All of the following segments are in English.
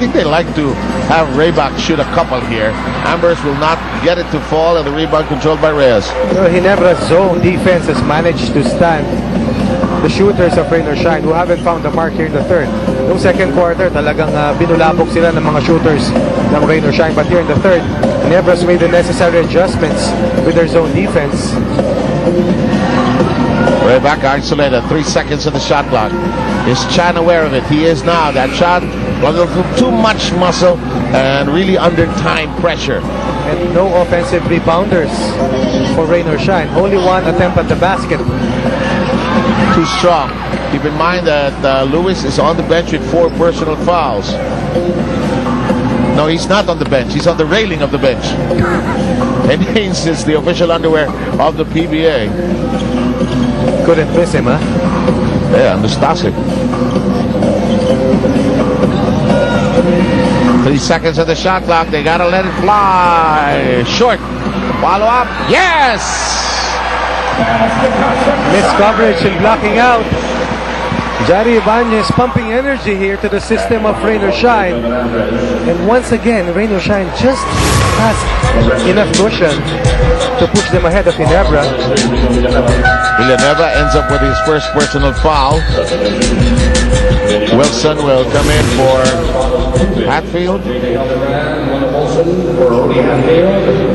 think they like to have Raybach shoot a couple here. Ambers will not get it to fall, and the rebound controlled by Reyes. Ginebra's zone defense has managed to stand the shooters of Rain or Shine, who haven't found the mark here in the third. Noong second quarter, talagang binulabog sila ng mga shooters ng Rain or Shine. But here in the third, Ginebra's made the necessary adjustments with their zone defense. Raybach isolated, 3 seconds of the shot clock. Is Chan aware of it? He is now. That shot was too much muscle and really under time pressure. And no offensive rebounders for Rain or Shine. Only one attempt at the basket. Too strong. Keep in mind that Lewis is on the bench with 4 personal fouls. No, he's not on the bench. He's on the railing of the bench. And Haynes is the official underwear of the PBA. Couldn't miss him, huh? Yeah, Nastasic. 3 seconds of the shot clock. They gotta let it fly. Short. Follow up. Yes! Missed coverage and blocking out. Jari Ibanez pumping energy here to the system of Rain or Shine. And once again, Rain or Shine just has enough cushion to push them ahead of Ginebra. Villanueva ends up with his first personal foul. Wilson will come in for Hatfield.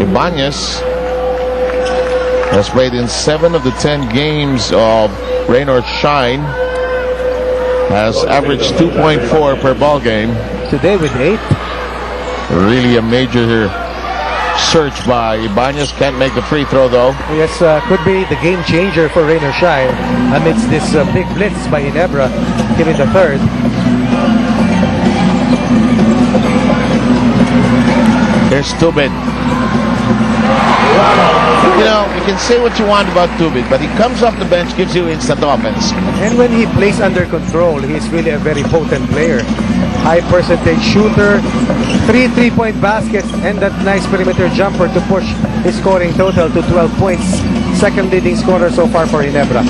Ibanez has played in 7 of the 10 games of Rain or Shine. Has averaged 2.4 per ball game. Today with 8. Really a major search by Ibanez. Can't make the free throw though. Yes, could be the game changer for Rain or Shine amidst this big blitz by Ginebra here in the third. Here's Tubit. You know, you can say what you want about Tubit, but he comes off the bench, gives you instant offense. And when he plays under control, he's really a very potent player. High percentage shooter, 3 3-point baskets, and that nice perimeter jumper to push his scoring total to 12 points. Second leading scorer so far for Ginebra.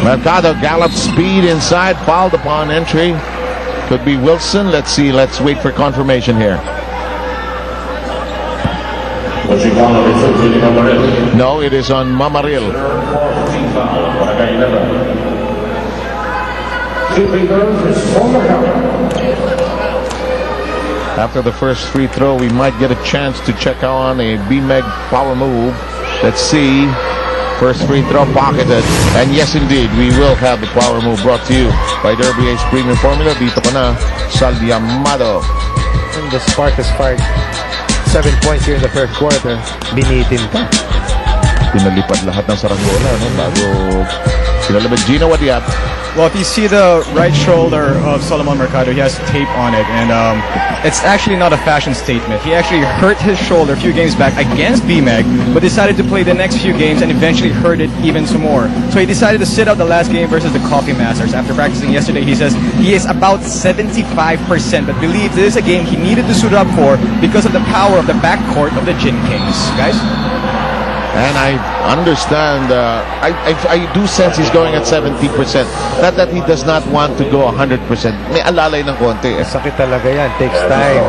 Mercado gallops speed inside, fouled upon entry. Could be Wilson. Let's see. Let's wait for confirmation here. No, it is on Mamaril. After the first free throw, we might get a chance to check on a BMEG power move. Let's see. First free throw pocketed. And yes, indeed, we will have the power move brought to you by Derby Ace Premium Formula. Dito pa na sa Llamado. And the Spark has fired 7 points here in the third quarter. Binitin pa. Pinalipad lahat ng saranggola, no? Bago pinalabad Gino Wadiat. Well, if you see the right shoulder of Solomon Mercado, he has tape on it, and it's actually not a fashion statement. He actually hurt his shoulder a few games back against BMEG, but decided to play the next few games and eventually hurt it even some more. So he decided to sit out the last game versus the Coffee Masters. After practicing yesterday, he says he is about 75%, but believes this is a game he needed to suit up for because of the power of the backcourt of the Gin Kings. Guys? And I understand, I do sense he's going at 70%. Not that he does not want to go 100%. May alalay ng konti. Sakit talaga yan. Takes time.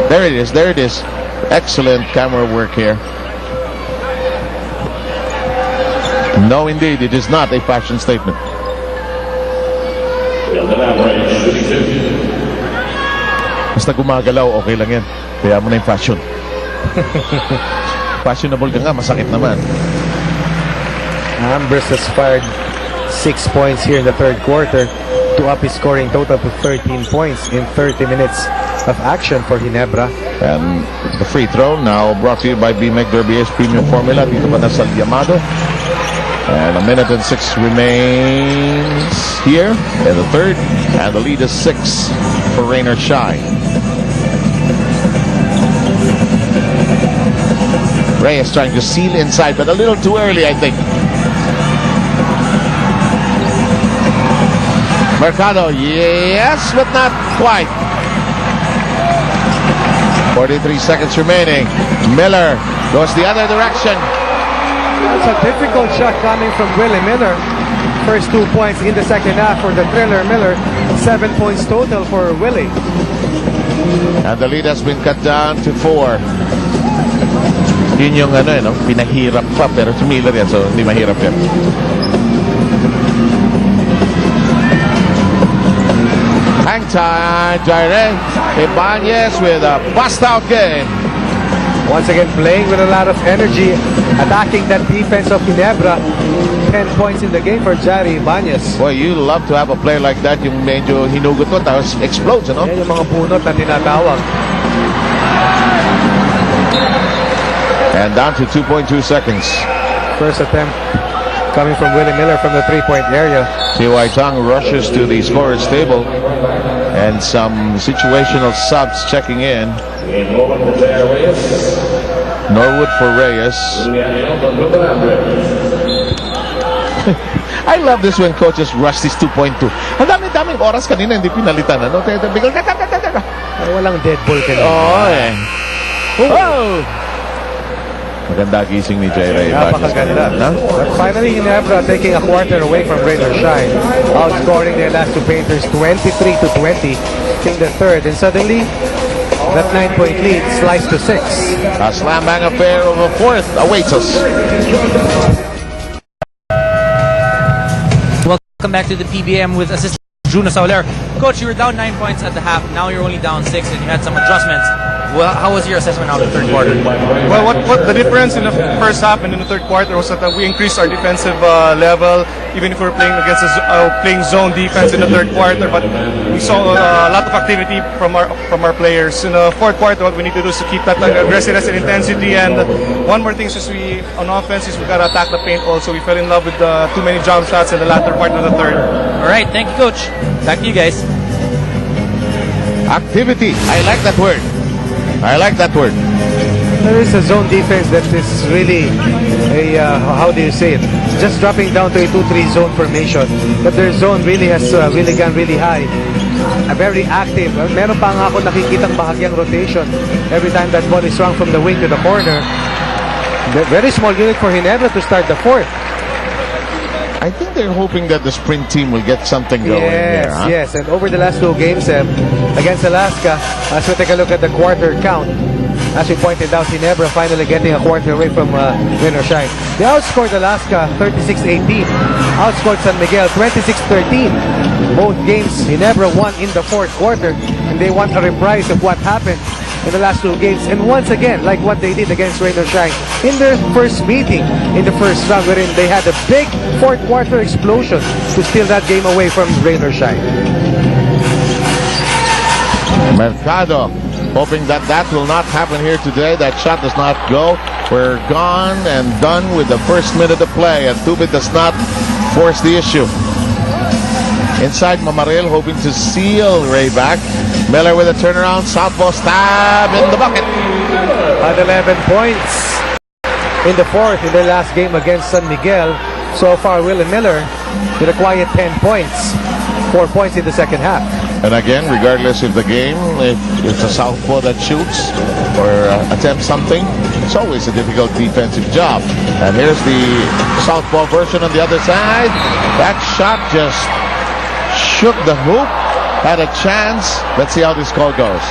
There it is, there it is. Excellent camera work here. No, indeed, it is not a fashion statement. Basta gumagalaw, okay lang yan. Kaya mo na yung fashion. Fashionable ka nga, masakit naman. Ambrose has fired 6 points here in the third quarter to up his scoring total to 13 points in 30 minutes of action for Ginebra. And the free throw now brought to you by BMEG Derby Ace Premium Formula. Dito pa na sa Llamado. And a minute and 6 remains here in the third. And the lead is 6 for Rain or Shine. Reyes trying to seal inside, but a little too early, I think. Mercado, yes, but not quite. 43 seconds remaining. Miller goes the other direction. It's a difficult shot coming from Willie Miller. First 2 points in the second half for the thriller Miller. 7 points total for Willie. And the lead has been cut down to 4. Yun yung pinahirap pa, pero similar yan, so hindi mahirap yan. Hang time, Jaire Ibanez with a bust-out game. Once again, playing with a lot of energy, attacking that defense of Ginebra. 10 points in the game for Jaire Ibanez. Boy, you love to have a player like that, yung medyo hinugot mo, tapos explodes, ano? Yan yung mga bunot na tinatawag. And down to 2.2 seconds. First attempt coming from Willie Miller from the three-point area. T.Y. Tong rushes to the scorer's table. And some situational subs checking in. Norwood for Reyes. I love this when coaches rush this 2.2. Ang dami-daming oras kanina hindi pinalitan. Ano? Ay, walang dead ball kanina. Oo eh. Oh! Maganda gising ni Jaire. Napakaganda. But finally, Ginebra taking a quarter away from rain or shine, outscoring their last two painters 23-20 in the third. And suddenly, that 9-point lead sliced to 6. A slam bang affair of a fourth awaits us. Welcome back to the PBM with assistant Juna Sauler. Coach, you were down 9 points at the half. Now you're only down 6 and you had some adjustments. Well, how was your assessment now in the third quarter? Well, what the difference in the first half and in the third quarter was that we increased our defensive level, even if we were playing against playing zone defense in the third quarter. But we saw a lot of activity from our players. In the fourth quarter, what we need to do is to keep that aggressiveness and intensity. And one more thing is on offense is we gotta attack the paint also. We fell in love with too many jump shots in the latter part of the third. All right, thank you, Coach. Back to you guys. Activity. I like that word. I like that word. There is a zone defense that is really how do you say it? Just dropping down to a 2-3 zone formation. But their zone really has really gone really high. Very active. Meron pa nga ako nakikitang bahagyang rotation every time that ball is swung from the wing to the corner. Very small unit for Ginebra to start the fourth. I think they're hoping that the sprint team will get something going here. Huh? Yes. And over the last two games against Alaska, as we take a look at the quarter count, as we pointed out, Ginebra finally getting a quarter away from win or shine. They outscored Alaska 36-18, outscored San Miguel 26-13. Both games, Ginebra won in the fourth quarter, and they want a reprise of what happened in the last two games. And once again, like what they did against Rain or Shine in their first meeting in the first round, wherein they had a big fourth quarter explosion to steal that game away from Rain or Shine. Mercado hoping that will not happen here today. That shot does not go. We're gone and done with the first minute of play, and Tubit does not force the issue. Inside, Mamaril hoping to seal Ray back. Miller with a turnaround, southpaw stab in the bucket. At 11 points in the fourth in their last game against San Miguel. So far, Willie Miller with a quiet 10 points. 4 points in the second half. And again, regardless of the game, if it's a southpaw that shoots or attempts something, it's always a difficult defensive job. And here's the southpaw version on the other side. That shot just shook the hoop. Had a chance. Let's see how this call goes.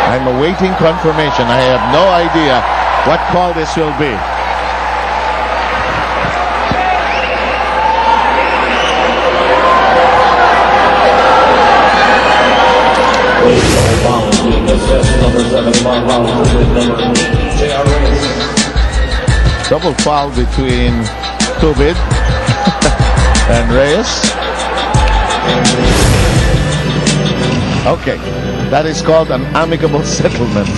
I'm awaiting confirmation. I have no idea what call this will be. Double foul between Tubid and Reyes. Okay, that is called an amicable settlement.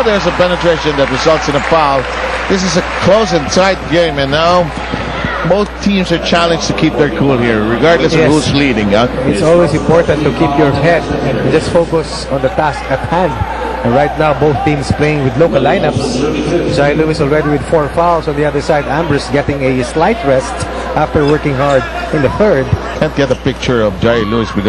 There's a penetration that results in a foul. This is a close and tight game, and now both teams are challenged to keep their cool here, regardless of who's leading. It's always important to keep your head and just focus on the task at hand. And right now, both teams playing with local lineups. Jai Lewis already with 4 fouls. On the other side, Ambrose getting a slight rest after working hard in the third. Can't get a picture of Jai Lewis with